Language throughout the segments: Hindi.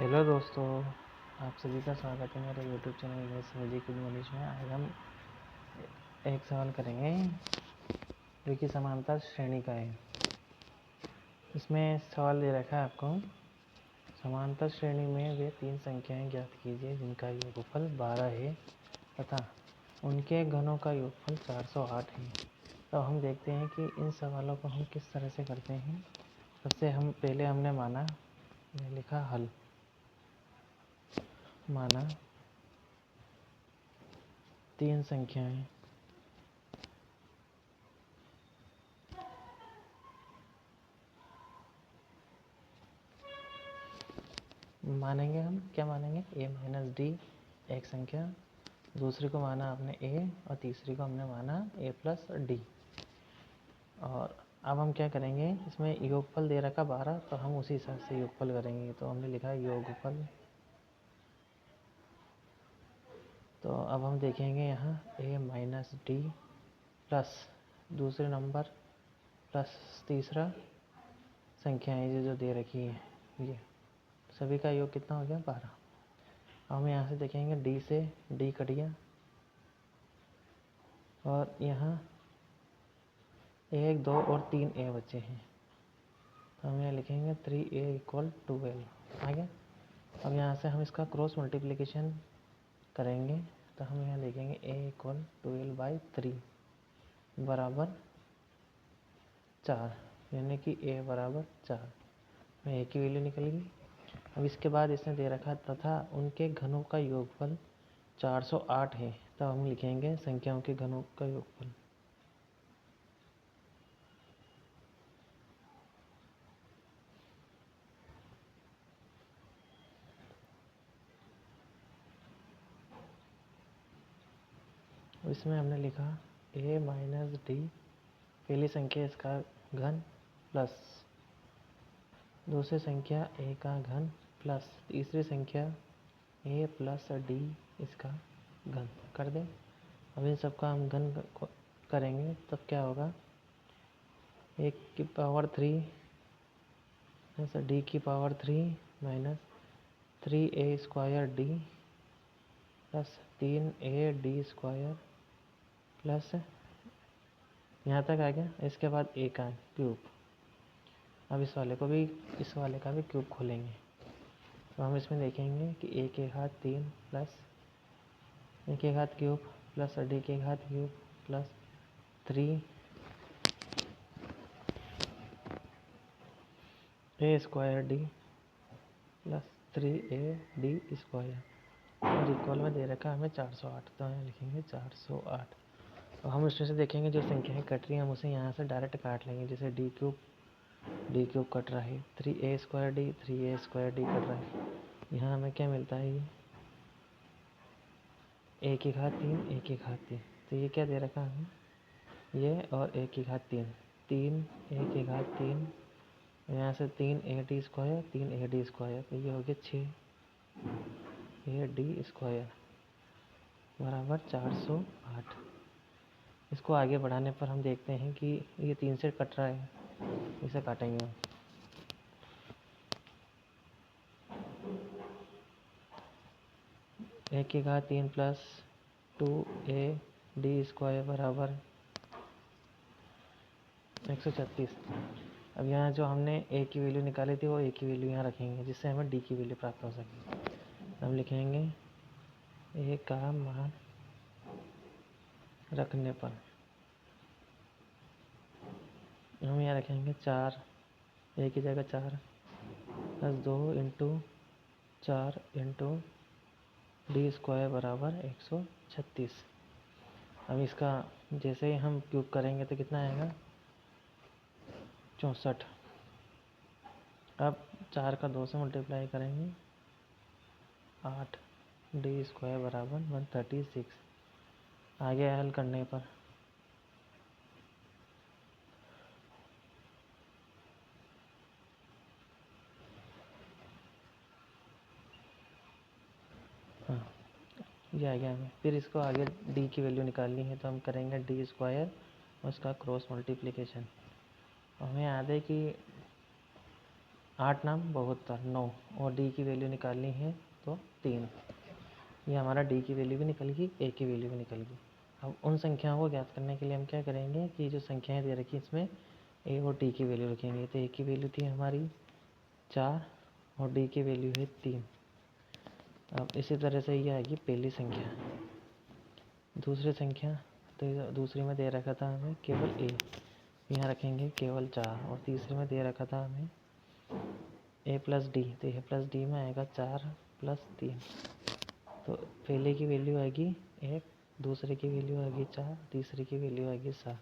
हेलो दोस्तों, आप सभी का स्वागत है मेरे YouTube channel English music with Manish में। आज हम एक सवाल करेंगे जो कि समांतर श्रेणी का है। इसमें सवाल दे रखा है आपको, समांतर श्रेणी में वे तीन संख्याएं ज्ञात कीजिए जिनका योगफल 12 है तथा उनके घनों का योगफल 408 है। तो हम देखते हैं कि इन सवालों को हम किस तरह से करते हैं। सबसे पहले हमने माना, लिखा हल, माना तीन संख्याएं मानेंगे। हम क्या मानेंगे? a माइनस डी एक संख्या, दूसरी को माना आपने a और तीसरी को हमने माना a प्लस डी। और अब हम क्या करेंगे, इसमें योगफल दे रखा 12, तो हम उसी हिसाब से योगफल करेंगे। तो हमने लिखा योगफल। तो अब हम देखेंगे यहाँ a माइनस डी प्लस दूसरे नंबर प्लस तीसरा संख्या है जो दे रखी है, ये सभी का योग कितना हो गया? 12। हम यहाँ से देखेंगे डी से डी कट गया और यहाँ 1, 2 और 3 ए बचे हैं। तो हम यहाँ लिखेंगे 3a = 12 आ गया। अब यहाँ से हम इसका क्रॉस मल्टीप्लिकेशन करेंगे तो हम यहाँ लिखेंगे a = 12/3 बराबर 4, यानी कि a बराबर 4 में a की वैल्यू निकल गई। अब इसके बाद इसने दे रखा तथा उनके घनों का योगफल 408 है, तो हम लिखेंगे संख्याओं के घनों का योगफल। इसमें हमने लिखा a माइनस डी, पहली संख्या इसका घन प्लस दूसरी संख्या a का घन प्लस तीसरी संख्या a प्लस डी इसका घन कर दें। अब इन सबका हम घन करेंगे तब क्या होगा? 1 की पावर 3 डी की power 3 minus 3a² D plus 3a² plus यहाँ तक आ गया। इसके बाद a का क्यूब। अब इस वाले का भी क्यूब खोलेंगे तो हम इसमें देखेंगे कि a के घात 3 प्लस a के घात क्यूब प्लस d के घात cube plus 3a² D plus 3a² और इक्वल में दे रखा हमें 408, तो यहाँ लिखेंगे 408। तो हम इसमें से देखेंगे जो संख्याएं कट रही हैं हम उसे यहाँ से डायरेक्ट काट लेंगे। जैसे डी क्यूब कट रहा है, 3a² डी कट रहा है। यहाँ हमें क्या मिलता है? ये a की घात 3 a की घात 3, तो ये क्या दे रखा हमें? ये और a की घात 3 a की घात 3, यहाँ से 3ad² तो ये हो गया 6ad² बराबर 408। इसको आगे बढ़ाने पर हम देखते हैं कि ये 3 से कट रहा है, इसे काटेंगे हम। a की घात 3 प्लस 2ad² बराबर 136। अब यहाँ जो हमने a की वैल्यू निकाली थी वो a की वैल्यू यहाँ रखेंगे जिससे हमें d की वैल्यू प्राप्त हो सके। हम लिखेंगे a का मान रखने पर हम यहाँ रखेंगे 4, a की जगह 4 प्लस 2 × 4 × d² बराबर 136। अब इसका जैसे ही हम क्यूब करेंगे तो कितना आएगा? 64। अब 4 का 2 से मल्टीप्लाई करेंगे 8 d² बराबर 136। आगे हल करने पर ये आ गया हमें। फिर इसको आगे d की वैल्यू निकालनी है तो हम करेंगे d² और उसका क्रॉस मल्टीप्लिकेशन। हमें याद है कि 8 नाम 72 9 और डी की वैल्यू निकालनी है तो 3। ये हमारा डी की वैल्यू भी निकल गई, ए की वैल्यू भी निकल गई। अब उन संख्याओं को ज्ञात करने के लिए हम क्या करेंगे कि जो संख्याएं दे रखी इसमें ए और डी की वैल्यू रखेंगे। तो ए की वैल्यू थी हमारी 4 और डी की वैल्यू है 3। अब इसी तरह से ये आएगी पहली संख्या। दूसरी संख्या तो दूसरी में दे रखा था हमें केवल ए, यहाँ रखेंगे केवल 4। और तीसरे में दे रखा था हमें ए प्लस डी, तो ए प्लस डी में आएगा 4 प्लस 3। तो पहले की वैल्यू आएगी 1, दूसरे की वैल्यू आएगी 4, तीसरे की वैल्यू आएगी 7।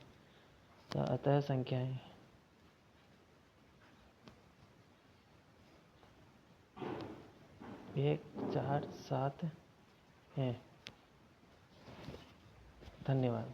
तो अतः संख्याएं 1 4 7 हैं। धन्यवाद।